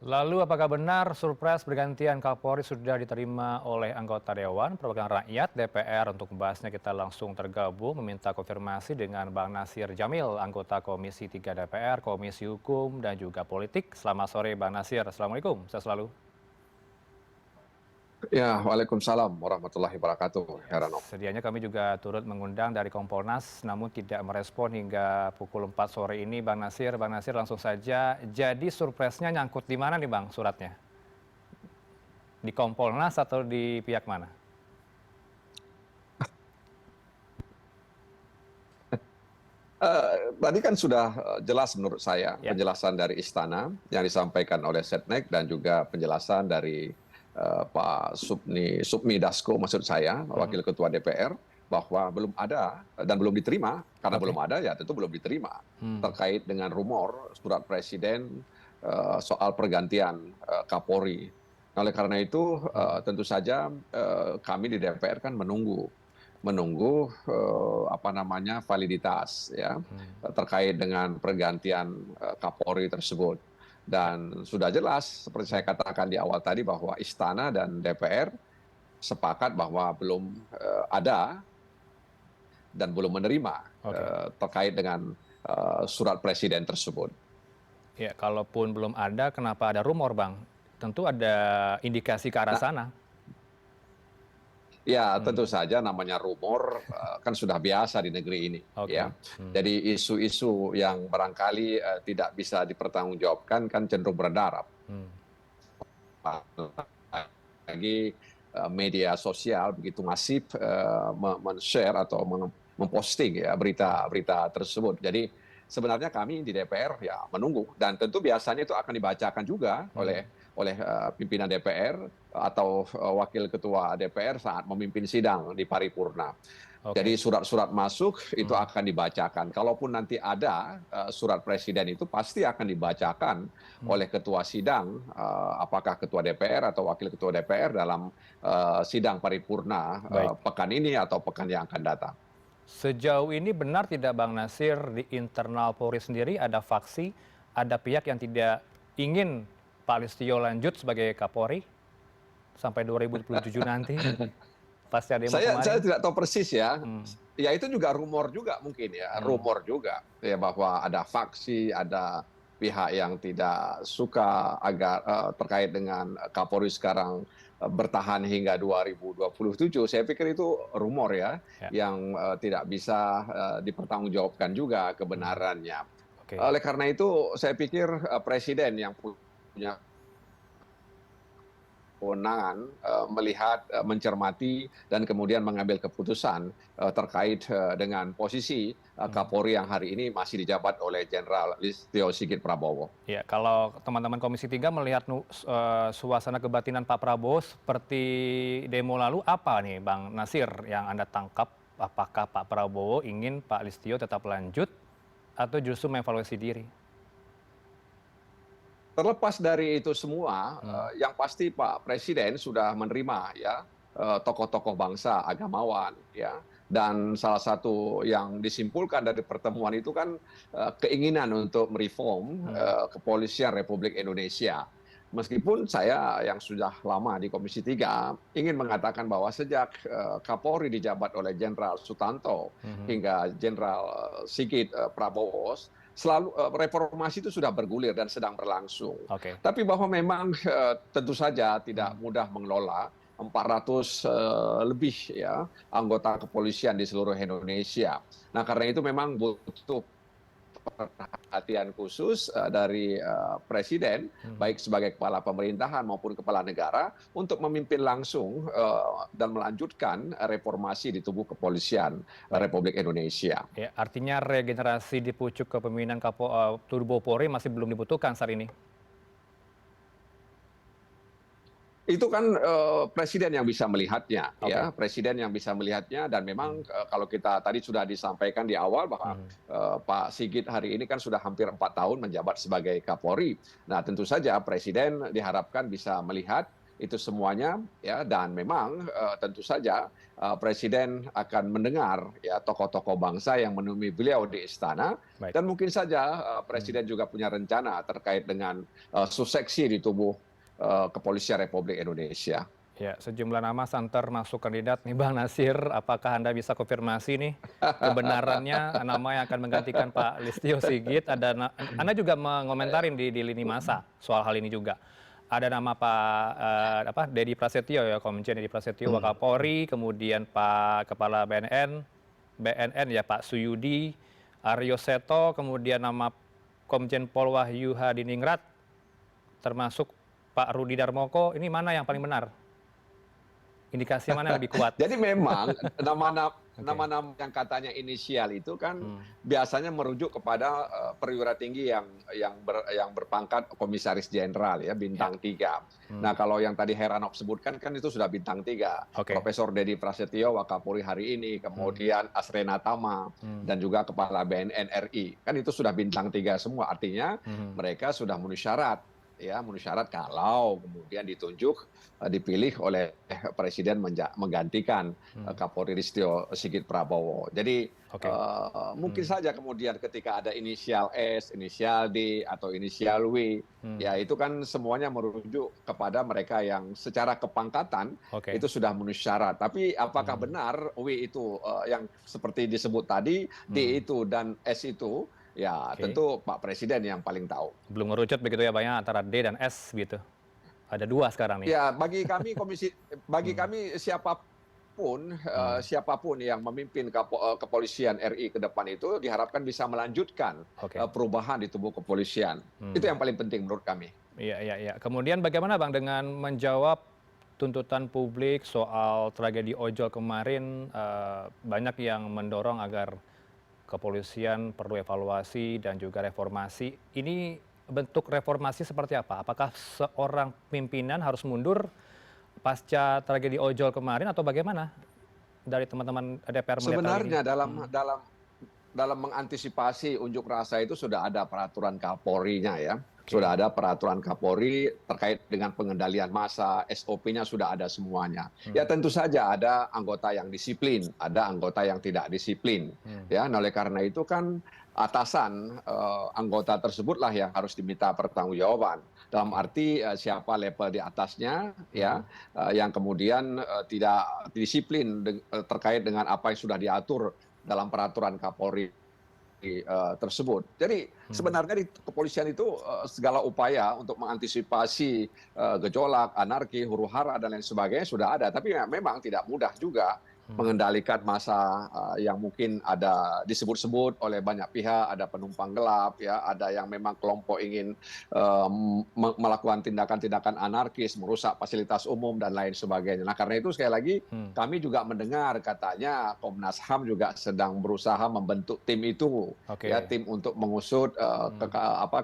Lalu apakah benar surprise pergantian Kapolri sudah diterima oleh anggota Dewan Perwakilan Rakyat (DPR)? Untuk membahasnya kita langsung tergabung meminta konfirmasi dengan Bang Nasir Jamil, anggota Komisi 3 DPR, Komisi Hukum dan juga Politik. Selamat sore Bang Nasir. Assalamualaikum. Sehat selalu. Ya, Waalaikumsalam warahmatullahi wabarakatuh, Ya, Heranov. sedianya kami juga turut mengundang dari Kompolnas, namun tidak merespon hingga pukul 4 sore ini. Bang Nasir, langsung saja. Jadi surprise-nya nyangkut di mana nih Bang suratnya? Di Kompolnas atau di pihak mana? Tadi kan sudah jelas menurut saya Ya. penjelasan dari Istana yang disampaikan oleh Setnek dan juga penjelasan dari Pak Supmi Dasko, maksud saya, Wakil Ketua DPR, bahwa belum ada dan belum diterima, karena Oke. belum ada ya tentu belum diterima, terkait dengan rumor surat Presiden soal pergantian Kapolri. Oleh karena itu tentu saja kami di DPR kan menunggu validitas ya terkait dengan pergantian Kapolri tersebut. Dan sudah jelas seperti saya katakan di awal tadi bahwa Istana dan DPR sepakat bahwa belum ada dan belum menerima Oke. terkait dengan surat Presiden tersebut. Ya, kalaupun belum ada, kenapa ada rumor Bang? Tentu ada indikasi ke arah Nah, sana. ya, tentu saja namanya rumor kan sudah biasa di negeri ini, Oke. ya. Jadi isu-isu yang barangkali tidak bisa dipertanggungjawabkan kan cenderung beredar. Hmm. Lagi media sosial begitu masif men-share atau memposting ya berita-berita tersebut. Jadi sebenarnya kami di DPR ya menunggu dan tentu biasanya itu akan dibacakan juga oleh pimpinan DPR atau wakil ketua DPR saat memimpin sidang di paripurna. Oke. Jadi surat-surat masuk itu akan dibacakan. Kalaupun nanti ada surat presiden itu pasti akan dibacakan oleh ketua sidang, apakah ketua DPR atau wakil ketua DPR dalam sidang paripurna Baik. pekan ini atau pekan yang akan datang. Sejauh ini benar tidak Bang Nasir, di internal Polri sendiri ada faksi, ada pihak yang tidak ingin Pak Listio lanjut sebagai Kapolri sampai 2027 nanti pasca demo Saya kemarin? tidak tahu persis ya. Hmm. Ya itu juga rumor juga mungkin ya, Hmm. rumor juga ya bahwa ada faksi, ada pihak yang tidak suka agar terkait dengan Kapolri sekarang bertahan hingga 2027. Saya pikir itu rumor ya, Ya. yang tidak bisa dipertanggungjawabkan juga Hmm. kebenarannya. Oke. Oleh karena itu saya pikir presiden yang punya kewenangan melihat, mencermati, dan kemudian mengambil keputusan terkait dengan posisi Kapolri yang hari ini masih dijabat oleh Jenderal Listio Sigit Prabowo. Ya, kalau teman-teman Komisi 3 melihat suasana kebatinan Pak Prabowo seperti demo lalu, apa nih Bang Nasir yang Anda tangkap? Apakah Pak Prabowo ingin Pak Listio tetap lanjut atau justru mengevaluasi diri? Terlepas dari itu semua, yang pasti Pak Presiden sudah menerima ya tokoh-tokoh bangsa, agamawan, ya. Dan salah satu yang disimpulkan dari pertemuan itu kan keinginan untuk mereform kepolisian Republik Indonesia. Meskipun saya yang sudah lama di Komisi 3 ingin mengatakan bahwa sejak Kapolri dijabat oleh Jenderal Sutanto hingga Jenderal Sigit Prabowo, selalu reformasi itu sudah bergulir dan sedang berlangsung. Oke. Tapi bahwa memang tentu saja tidak mudah mengelola 400 lebih ya anggota kepolisian di seluruh Indonesia. Nah, karena itu memang butuh perhatian khusus dari presiden, baik sebagai kepala pemerintahan maupun kepala negara, untuk memimpin langsung dan melanjutkan reformasi di tubuh kepolisian Baik. Republik Indonesia. Ya, artinya regenerasi di pucuk kepemimpinan Tubuh Polri masih belum dibutuhkan saat ini? Itu kan presiden yang bisa melihatnya, Oke. ya, presiden yang bisa melihatnya. Dan memang kalau kita tadi sudah disampaikan di awal bahwa Pak Sigit hari ini kan sudah hampir 4 tahun menjabat sebagai Kapolri. Nah, tentu saja presiden diharapkan bisa melihat itu semuanya ya, dan memang tentu saja Presiden akan mendengar ya tokoh-tokoh bangsa yang menemui beliau di istana, Baik. dan mungkin saja Presiden juga punya rencana terkait dengan suseksi di tubuh Kepolisian Republik Indonesia. Ya, sejumlah nama santer masuk kandidat nih Bang Nasir. Apakah Anda bisa konfirmasi nih kebenarannya nama yang akan menggantikan Pak Listio Sigit? Anda juga mengomentarin di lini masa soal hal ini juga. Ada nama Pak Dedi Prasetyo ya, Komjen Dedi Prasetyo Wakapolri, kemudian Pak Kepala BNN ya Pak Suyudi, Aryo Seto, kemudian nama Komjen Pol Wahyu Hadiningrat, termasuk Pak Rudi Darmoko. Ini mana yang paling benar? Indikasi mana yang lebih kuat? Jadi memang nama-nama Oke. yang katanya inisial itu kan Hmm. biasanya merujuk kepada perwira tinggi yang berpangkat komisaris jenderal ya, Ya. bintang 3. Hmm. Nah, kalau yang tadi Heranov sebutkan kan itu sudah bintang 3. Oke. Profesor Dedi Prasetyo Wakapolri hari ini, kemudian Asrena Tama, Hmm. dan juga Kepala BNN RI. Kan itu sudah bintang 3 semua, artinya Hmm. mereka sudah memenuhi syarat ya, memenuhi syarat kalau kemudian ditunjuk dipilih oleh Presiden menggantikan Hmm. Kapolri Listio Sigit Prabowo. Jadi Oke. mungkin saja kemudian ketika ada inisial S, inisial D, atau inisial W, ya itu kan semuanya merujuk kepada mereka yang secara kepangkatan Oke. itu sudah memenuhi syarat. Tapi apakah benar W itu yang seperti disebut tadi, D itu dan S itu, ya Oke. tentu Pak Presiden yang paling tahu. Belum ngerucut begitu ya Bang ya, antara D dan S gitu. Ada 2 sekarang nih. Ya, bagi kami siapapun yang memimpin kepolisian RI ke depan itu diharapkan bisa melanjutkan Oke. perubahan di tubuh kepolisian. Itu yang paling penting menurut kami. Iya, iya, iya. Kemudian bagaimana Bang dengan menjawab tuntutan publik soal tragedi ojol kemarin, banyak yang mendorong agar kepolisian perlu evaluasi dan juga reformasi. Ini bentuk reformasi seperti apa? Apakah seorang pimpinan harus mundur pasca tragedi ojol kemarin atau bagaimana dari teman-teman DPR melihat hal ini? Sebenarnya dalam mengantisipasi unjuk rasa itu sudah ada peraturan Kapolri-nya ya. Oke. Sudah ada peraturan Kapolri terkait dengan pengendalian massa, SOP-nya sudah ada semuanya. Ya tentu saja ada anggota yang disiplin, ada anggota yang tidak disiplin. Ya, nah oleh karena itu kan atasan anggota tersebutlah yang harus diminta pertanggungjawaban. Dalam arti siapa level di atasnya ya, yang kemudian tidak disiplin terkait dengan apa yang sudah diatur dalam peraturan Kapolri tersebut. Jadi sebenarnya di kepolisian itu segala upaya untuk mengantisipasi gejolak, anarki, huru-hara dan lain sebagainya sudah ada. Tapi memang tidak mudah juga mengendalikan massa yang mungkin ada disebut-sebut oleh banyak pihak, ada penumpang gelap, ya, ada yang memang kelompok ingin melakukan tindakan-tindakan anarkis, merusak fasilitas umum dan lain sebagainya. Nah, karena itu sekali lagi kami juga mendengar katanya Komnas HAM juga sedang berusaha membentuk tim itu, ya, tim untuk mengusut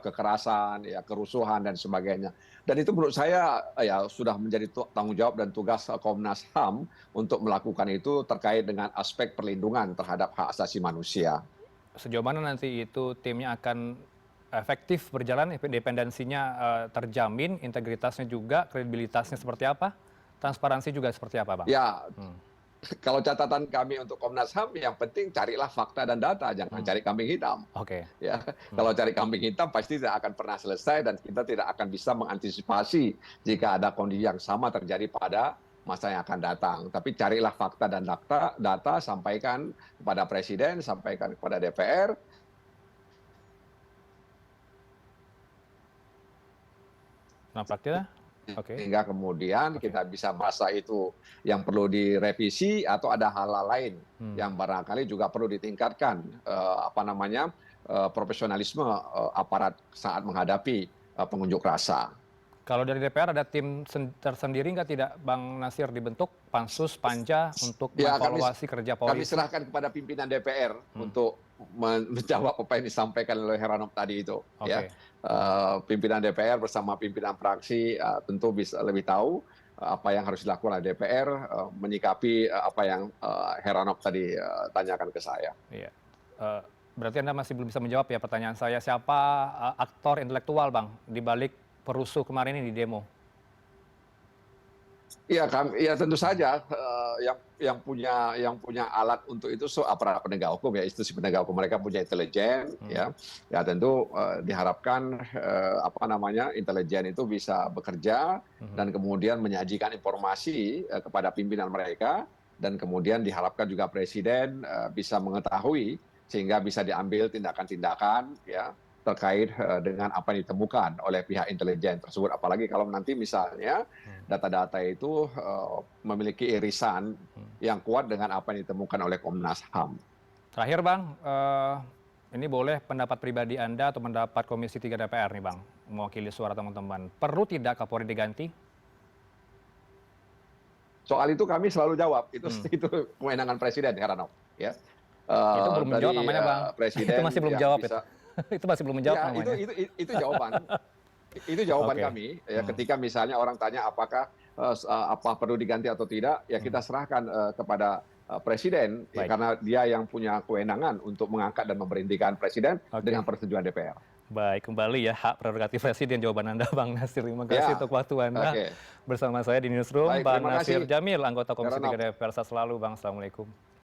kekerasan, ya, kerusuhan dan sebagainya. Dan itu menurut saya ya sudah menjadi tanggung jawab dan tugas Komnas HAM untuk melakukan itu terkait dengan aspek perlindungan terhadap hak asasi manusia. Sejauh mana nanti itu timnya akan efektif berjalan, independensinya terjamin, integritasnya juga, kredibilitasnya seperti apa, transparansi juga seperti apa, Bang? Ya, kalau catatan kami untuk Komnas HAM, yang penting carilah fakta dan data, jangan cari kambing hitam. Oke. Ya, kalau cari kambing hitam pasti tidak akan pernah selesai dan kita tidak akan bisa mengantisipasi jika ada kondisi yang sama terjadi pada masa yang akan datang. Tapi carilah fakta dan data, sampaikan kepada Presiden, sampaikan kepada DPR. Nampaknya, oke. Sehingga kemudian kita bisa merasa itu yang perlu direvisi atau ada hal-hal lain yang barangkali juga perlu ditingkatkan profesionalisme aparat saat menghadapi pengunjuk rasa. Kalau dari DPR ada tim tersendiri nggak tidak Bang Nasir dibentuk, Pansus, Panja untuk mengevaluasi kerja Polri? Kami serahkan kepada pimpinan DPR untuk menjawab apa yang disampaikan oleh Heranov tadi itu. Oke. Ya. Pimpinan DPR bersama pimpinan fraksi tentu bisa lebih tahu apa yang harus dilakukan oleh DPR menyikapi apa yang Heranov tadi tanyakan ke saya. Iya. Berarti Anda masih belum bisa menjawab ya pertanyaan saya, siapa aktor intelektual Bang di balik perusuh kemarin ini di demo? Ya tentu saja yang punya alat untuk itu aparat penegak hukum ya, institusi penegak hukum mereka punya intelijen ya tentu diharapkan apa namanya intelijen itu bisa bekerja dan kemudian menyajikan informasi kepada pimpinan mereka dan kemudian diharapkan juga presiden bisa mengetahui sehingga bisa diambil tindakan-tindakan ya terkait dengan apa yang ditemukan oleh pihak intelijen tersebut. Apalagi kalau nanti misalnya data-data itu memiliki irisan yang kuat dengan apa yang ditemukan oleh Komnas HAM. Terakhir Bang, ini boleh pendapat pribadi Anda atau pendapat Komisi 3 DPR nih Bang, mewakili suara teman-teman. Perlu tidak Kapolri diganti? Soal itu kami selalu jawab, itu kewenangan presiden, Heranov. Ya. Itu belum menjawab Dari namanya Bang. presiden Itu masih belum yang jawab bisa, itu. Itu masih belum menjawab ya namanya. itu jawaban. Itu jawaban Oke. kami ya, ketika misalnya orang tanya apakah apa perlu diganti atau tidak, ya kita serahkan kepada presiden ya, Baik. karena dia yang punya kewenangan untuk mengangkat dan memberhentikan presiden dengan Oke. persetujuan DPR. Baik, kembali ya hak prerogatif presiden jawaban Anda Bang Nasir. Terima kasih Ya, untuk waktu Anda oke. bersama saya di Newsroom. Baik, Bang terima Nasir kasih, Jamil, anggota Komisi 3 Heranov. DPR. Sehat selalu Bang. Assalamualaikum.